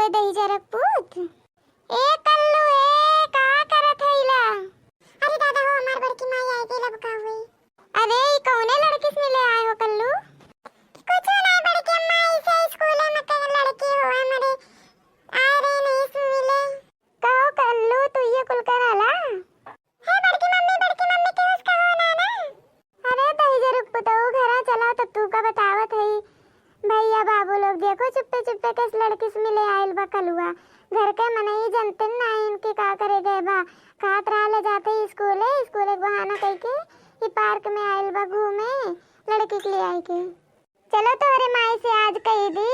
हुए दही जरक पूत ए कल्लू ए का करत हईला। अरे दादा हो हमार बड़की माई आई गई लब का हुई। अरे ई कौने लड़की से मिले आए हो कल्लू। कुछ नहीं बड़की माई से स्कूल में कई लड़की हो हमारे आ रहे नहीं से मिले। कहो कल्लू तू ये कुल कराला है बड़की मम्मी के उसका होना ना। अरे दही जरक पुतऊ घरा चला तो तू का बतावत हई भैया बाबू लोग देखो चुप्पे चुप्पे किस लड़की से मिले आइल बा कलुआ। घर के मनई जनते ना इनके का करे गए बा खात रहा ले जाते स्कूल एक बहाना कह के ये पार्क में आइल बा घूमे लड़की के लिए आई के। चलो तोरे माई से आज कही दी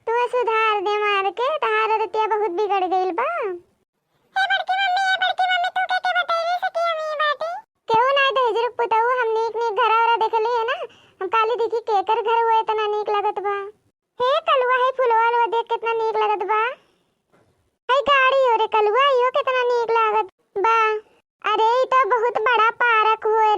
तू सुधार दे मार के तहार रतिया बहुत बिगड़ गइल बा। ए बड़की मम्मी तू के बताई सकी हम ये बातें केहू ना दे जरूर पुतऊ हम नीक घर और देखले है ना हम काली देखी केकर घर हुए इतना नीक लगत बा। हे कलुआ है फुलवा देख कितना नीक लगत बा। है गाड़ी और कलुआ यो कितना नीक लागत बा। अरे ई तो बहुत बड़ा पार्क हुए